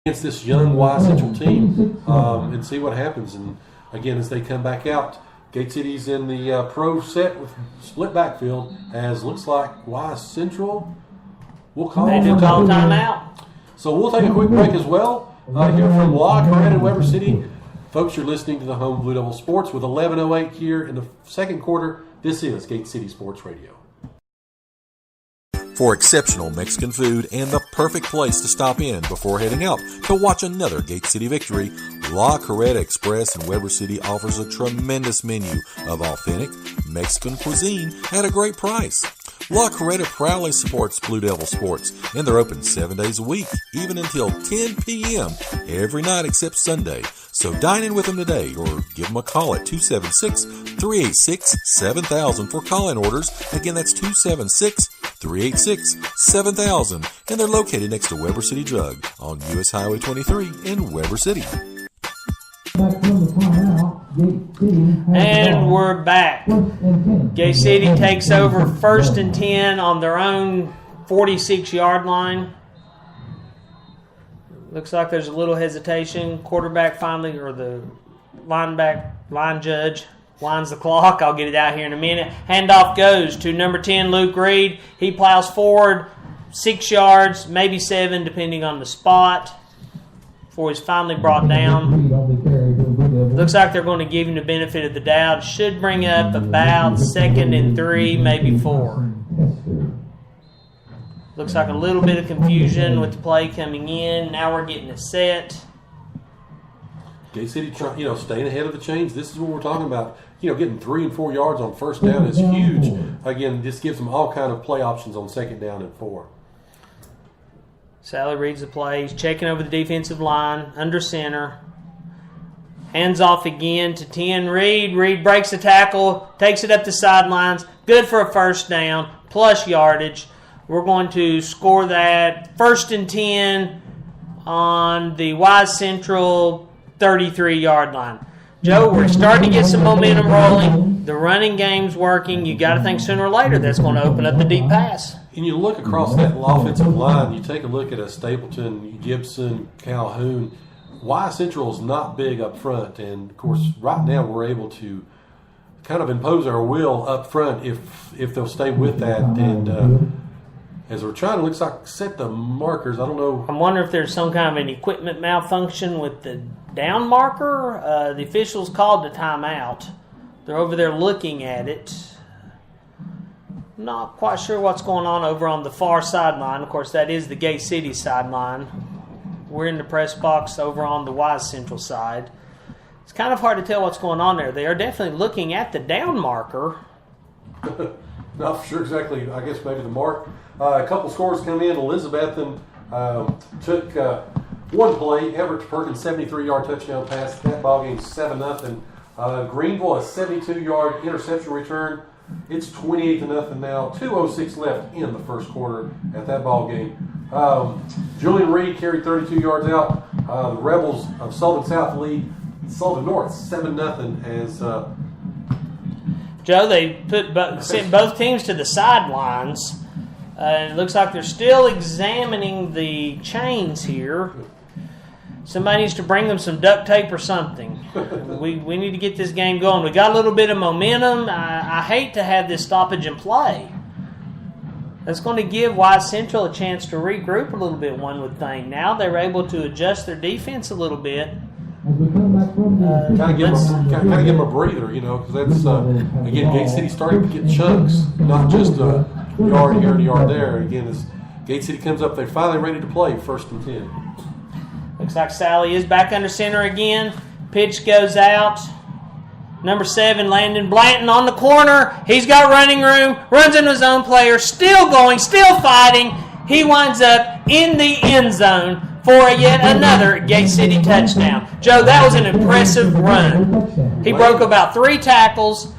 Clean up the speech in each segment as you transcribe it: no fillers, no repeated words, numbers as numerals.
against this young Y Central team and see what happens. And again, as they come back out, Gate City's in the pro set with split backfield, as looks like Y Central will call timeout. So we'll take a quick break as well. Here from La Coretta and Weber City. Folks, you're listening to the home Blue Devil Sports with 11:08 here in the second quarter. This is Gate City Sports Radio. For exceptional Mexican food and the perfect place to stop in before heading out to watch another Gate City victory, La Coretta Express in Weber City offers a tremendous menu of authentic Mexican cuisine at a great price. La Coretta proudly supports Blue Devil Sports, and they're open 7 days a week, even until 10 p.m. every night except Sunday. So dine in with them today or give them a call at 276-386-7000 for call-in orders. Again, that's 276-386-7000. And they're located next to Weber City Drug on U.S. Highway 23 in Weber City. And we're back. Gate City takes over 1st and 10 on their own 46-yard line. Looks like there's a little hesitation. Quarterback finally, or the line judge, lines the clock. I'll get it out here in a minute. Handoff goes to number 10, Luke Reed. He plows forward 6 yards, maybe 7, depending on the spot, before he's finally brought down. Looks like they're going to give him the benefit of the doubt. Should bring up about 2nd and 3, maybe 4. Looks like a little bit of confusion with the play coming in. Now we're getting it set. Gate City, staying ahead of the chains. This is what we're talking about. Getting 3 and 4 yards on first down is huge. Again, this gives them all kind of play options on 2nd down and 4. Sally reads the play. He's checking over the defensive line, under center. Hands off again to 10, Reed. Reed breaks the tackle, takes it up the sidelines. Good for a first down, plus yardage. We're going to score that 1st and 10 on the Y Central 33-yard line. Joe, we're starting to get some momentum rolling. The running game's working. You got to think sooner or later that's going to open up the deep pass. And you look across that offensive line, you take a look at a Stapleton, Gibson, Calhoun. Y Central is not big up front, and of course, right now we're able to kind of impose our will up front if they'll stay with that. And as we're trying to, looks like, set the markers. I don't know. I'm wondering if there's some kind of an equipment malfunction with the down marker. The officials called the timeout. They're over there looking at it. Not quite sure what's going on over on the far sideline. Of course, that is the Gate City sideline. We're in the press box over on the Y Central side. It's kind of hard to tell what's going on there. They are definitely looking at the down marker. Not sure exactly. I guess maybe the mark. A couple scores come in. Elizabethan took one play. Everett Perkins, 73-yard touchdown pass. That ball game 7-0. Greenville, a 72-yard interception return. It's 28-0 now. 2:06 left in the first quarter at that ball game. Julian Reed carried 32 yards out. The Rebels of Sullivan South lead Sullivan North 7-0 as Joe, they sent both teams to the sidelines. It looks like they're still examining the chains here. Somebody needs to bring them some duct tape or something. We need to get this game going. We got a little bit of momentum. I hate to have this stoppage in play. That's going to give Y Central a chance to regroup a little bit, one would think. Now they're able to adjust their defense a little bit. Kind of give them a breather, because that's, again, Gate City starting to get chunks, not just a yard here and a yard there. Again, as Gate City comes up, they're finally ready to play 1st and 10. Looks like Sally is back under center again. Pitch goes out. Number 7, Landon Blanton on the corner. He's got running room, runs into his own player, still going, still fighting. He winds up in the end zone for yet another Gate City touchdown. Joe, that was an impressive run. He broke about 3 tackles,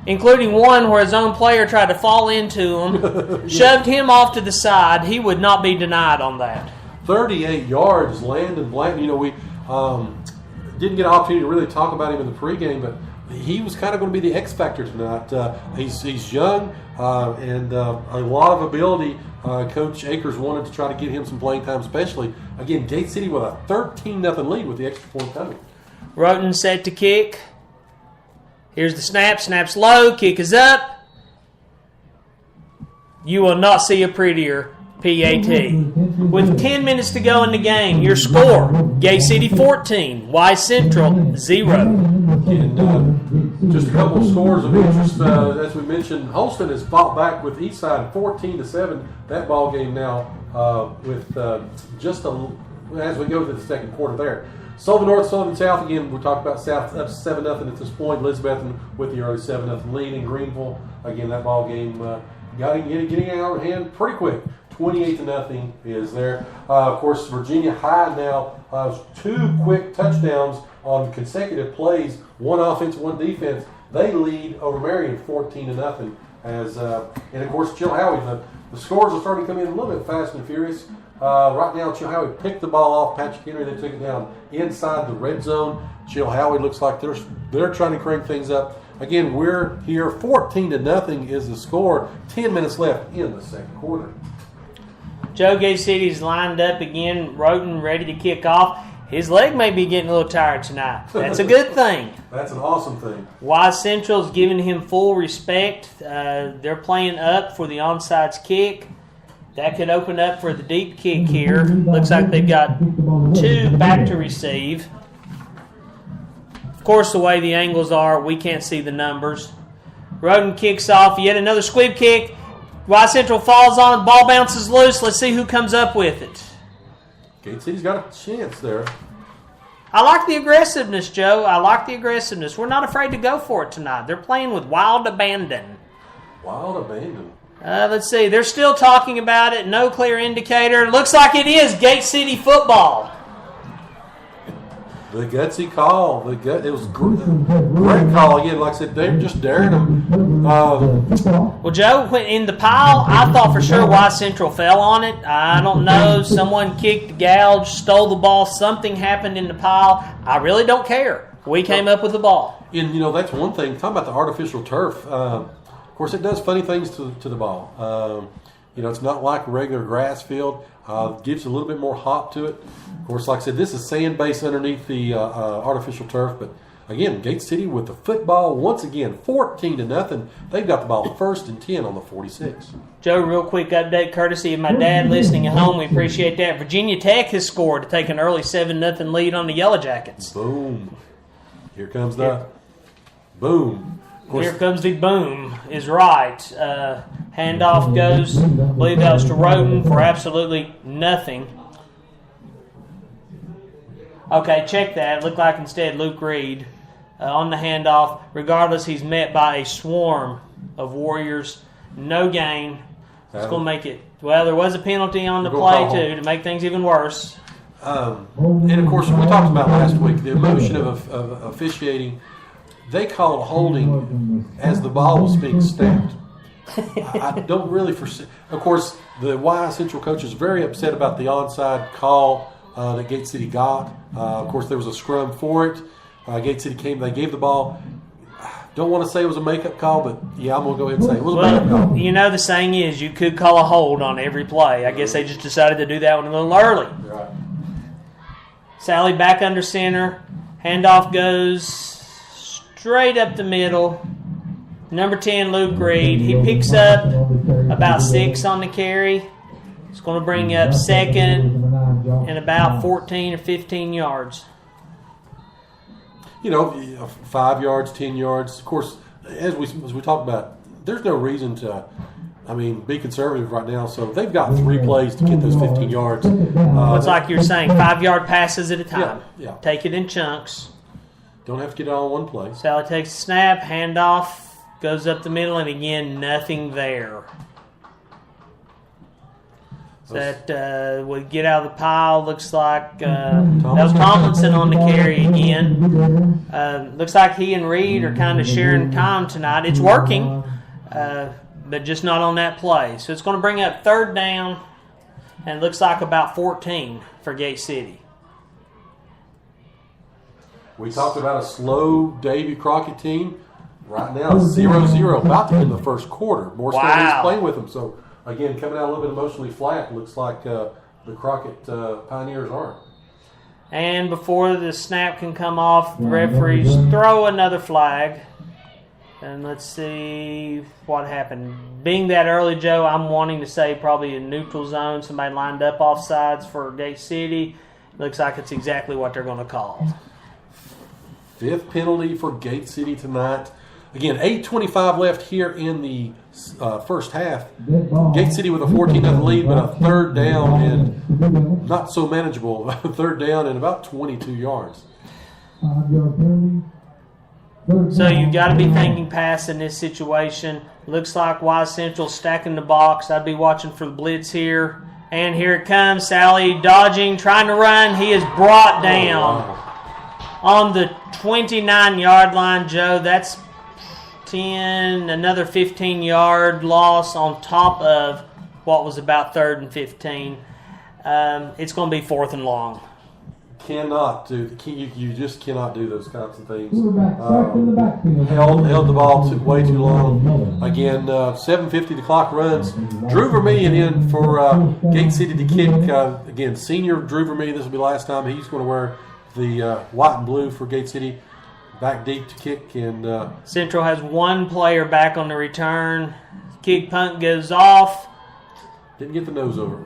including one where his own player tried to fall into him, shoved him off to the side. He would not be denied on that. 38 yards, Landon Blanton. We didn't get an opportunity to really talk about him in the pregame, but he was kind of going to be the X factor tonight. He's young and a lot of ability. Coach Akers wanted to try to get him some playing time, especially, again, Gate City with a 13-0 lead with the extra point coming. Roten set to kick. Here's the snap. Snap's low. Kick is up. You will not see a prettier PAT. With 10 minutes to go in the game, your score, Gate City 14, Y Central 0. And just a couple of scores of interest. As we mentioned, Holston has fought back with Eastside 14-7. That ball game now with as we go to the second quarter there. Sullivan North, Sullivan South, again, we talked about South up 7-0 at this point. Elizabethton with the early 7-0 lead in Greenville. Again, that ball game getting out of hand pretty quick. 28-0 is there. Of course, Virginia High now has 2 quick touchdowns on consecutive plays, 1 offense, 1 defense. They lead over Marion 14-0. And of course, Chilhowie, the scores are starting to come in a little bit fast and furious. Right now, Chilhowie picked the ball off Patrick Henry. They took it down inside the red zone. Chilhowie looks like they're trying to crank things up. Again, we're here. 14-0 is the score. 10 minutes left in the second quarter. Joe Gate City's lined up again. Roten ready to kick off. His leg may be getting a little tired tonight. That's a good thing. That's an awesome thing. Y Central's giving him full respect. They're playing up for the onside kick. That could open up for the deep kick here. Looks like they've got 2 back to receive. Of course, the way the angles are, we can't see the numbers. Roten kicks off. Yet another squib kick. Y Central falls on. Ball bounces loose. Let's see who comes up with it. Gate City's got a chance there. I like the aggressiveness, Joe. I like the aggressiveness. We're not afraid to go for it tonight. They're playing with wild abandon. Wild abandon. Let's see. They're still talking about it. No clear indicator. Looks like it is Gate City football. The gutsy call. It was great call again. Like I said, they just dared them. Well, Joe, in the pile, I thought for sure Y Central fell on it. I don't know. Someone kicked, gouged, stole the ball. Something happened in the pile. I really don't care. We came up with the ball. And, that's one thing. Talking about the artificial turf. Of course, it does funny things to the ball. It's not like a regular grass field. Gives a little bit more hop to it. Of course, like I said, this is sand base underneath the artificial turf. But again, Gate City with the football once again, 14-0. They've got the ball 1st and 10 on the 46. Joe, real quick update, courtesy of my dad listening at home. We appreciate that. Virginia Tech has scored to take an early 7-0 lead on the Yellow Jackets. Boom! Here comes the boom. Here comes the boom, is right. Handoff goes, I believe that was to Roten for absolutely nothing. Okay, check that. It looked like instead Luke Reed on the handoff. Regardless, he's met by a swarm of Warriors. No gain. It's going to make it. Well, there was a penalty on the play, too, to make things even worse. And, of course, we talked about last week, the emotion of officiating. They called holding as the ball was being snapped. I don't really foresee. Of course, the Y Central coach is very upset about the onside call that Gate City got. Of course, there was a scrum for it. Gate City came. They gave the ball. Don't want to say it was a makeup call, but yeah, I'm going to go ahead and say it was a makeup call. The saying is you could call a hold on every play. I guess they just decided to do that one a little early. Right. Sally back under center. Handoff goes straight up the middle. Number 10, Luke Reed. He picks up about 6 on the carry. It's going to bring up second and about 14 or 15 yards. 5 yards, 10 yards. Of course, as we talked about, there's no reason to, be conservative right now. So they've got 3 plays to get those 15 yards. It's like you're saying, 5-yard passes at a time. Yeah. Take it in chunks. Don't have to get it all in one play. Sally takes a snap, handoff, goes up the middle, and again, nothing there. That would get out of the pile. Looks like that was Tomlinson on the carry again. Looks like he and Reed are kind of sharing time tonight. It's working, but just not on that play. So it's going to bring up 3rd down, and it looks like about 14 for Gate City. We talked about a slow Davy Crockett team. Right now, 0-0, about to end the first quarter. Morris County's playing with them. So, again, coming out a little bit emotionally flat. Looks like the Crockett Pioneers aren't. And before the snap can come off, the referees throw another flag. And let's see what happened. Being that early, Joe, I'm wanting to say probably a neutral zone. Somebody lined up off sides for Gate City. Looks like it's exactly what they're going to call. 5th penalty for Gate City tonight. Again, 8:25 left here in the first half. Gate City with a 14-0 lead, but a third down and not so manageable. Third down and about 22 yards. So you've got to be thinking pass in this situation. Looks like Wise Central stacking the box. I'd be watching for the blitz here. And here it comes. Sally dodging, trying to run. He is brought down on the 29-yard line, Joe. That's 10, another 15-yard loss on top of what was about 3rd and 15. It's going to be 4th and long. You just cannot do those kinds of things. Held the ball way too long. Again, 7:50 the clock runs. Drew Vermillion in for Gate City to kick. Again, senior Drew Vermillion. This will be the last time he's going to wear the white and blue for Gate City. Back deep to kick. And Central has one player back on the return. Kick punt goes off. Didn't get the nose over.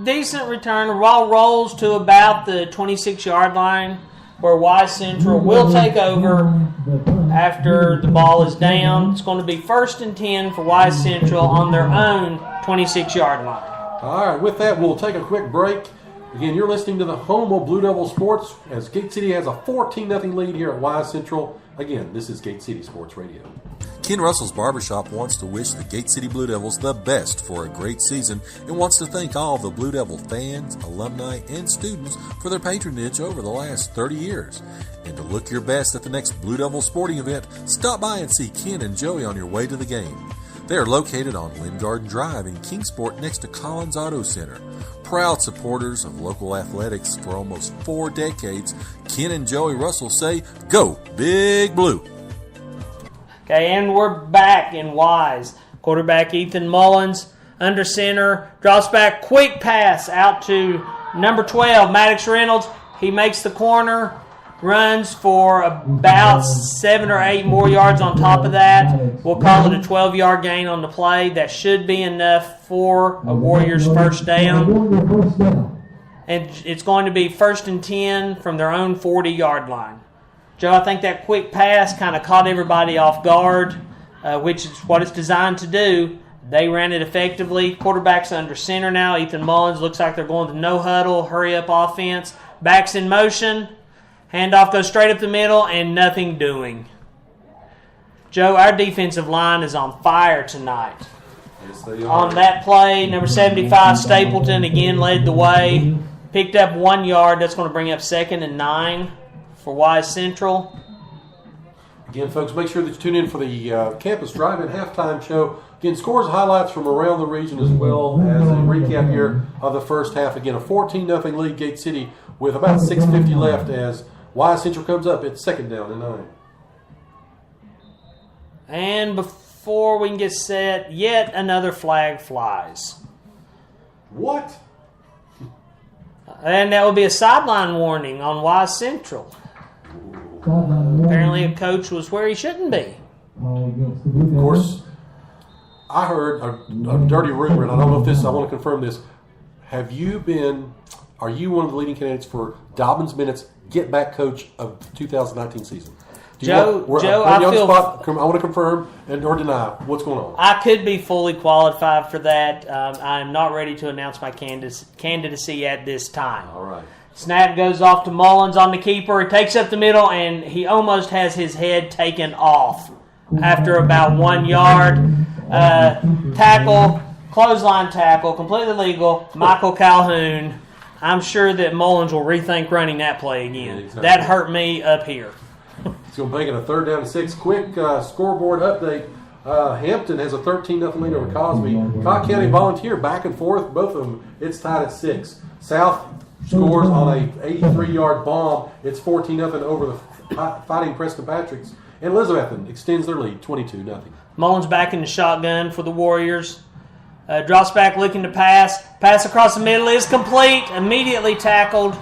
Decent return. The ball rolls to about the 26-yard line where Wise Central will take over after the ball is down. It's going to be 1st and 10 for Wise Central on their own 26-yard line. All right, with that, we'll take a quick break. Again, you're listening to the home of Blue Devil Sports as Gate City has a 14-0 lead here at Wise Central. Again, this is Gate City Sports Radio. Ken Russell's Barbershop wants to wish the Gate City Blue Devils the best for a great season and wants to thank all of the Blue Devil fans, alumni, and students for their patronage over the last 30 years. And to look your best at the next Blue Devil sporting event, stop by and see Ken and Joey on your way to the game. They are located on Lynn Garden Drive in Kingsport next to Collins Auto Center. Proud supporters of local athletics for almost 4 decades, Ken and Joey Russell say, "Go Big Blue!" Okay, and we're back in Wise. Quarterback Ethan Mullins under center, drops back, quick pass out to number 12, Maddox Reynolds. He makes the corner, runs for about 7 or 8 more yards on top of that. We'll call it a 12-yard gain on the play. That should be enough for a Warriors first down. And it's going to be 1st and 10 from their own 40-yard line. Joe, I think that quick pass kind of caught everybody off guard, which is what it's designed to do. They ran it effectively. Quarterback's under center now. Ethan Mullins looks like they're going to no huddle, hurry up offense. Back's in motion. Handoff goes straight up the middle and nothing doing. Joe, our defensive line is on fire tonight. Yes, they are. On that play, number 75, Stapleton, again led the way. Picked up 1 yard. That's going to bring up 2nd and 9 for Wise Central. Again, folks, make sure that you tune in for the Campus Drive-In Halftime Show. Again, scores and highlights from around the region as well as a recap here of the first half. Again, a 14-0 lead, Gate City, with about 6:50 left as Wise Central comes up. It's 2nd down and 9. And before we can get set, yet another flag flies. What? And that would be a sideline warning on Wise Central. Apparently a coach was where he shouldn't be. Of course, I heard a dirty rumor, and I don't know if this, I want to confirm this. Are you one of the leading candidates for Dobbins Bennett's Get Back Coach of the 2019 season? Joe, I want to confirm or deny what's going on. I could be fully qualified for that. I am not ready to announce my candidacy at this time. All right. Snap goes off to Mullins on the keeper. He takes up the middle, and he almost has his head taken off after about 1 yard. Clothesline tackle, completely legal. Michael Calhoun. I'm sure that Mullins will rethink running that play again. Yeah, exactly. That hurt me up here. It's going to make it a 3rd down and 6. Quick scoreboard update. Hampton has a 13-0 lead over Cosby. Cotton County Volunteer back and forth, both of them. It's tied at 6. South scores on a 83-yard bomb. It's 14-0 over the Fighting Preston Patricks. And Elizabethton extends their lead 22-0. Mullins back in the shotgun for the Warriors. Drops back looking to pass. Pass across the middle is complete. Immediately tackled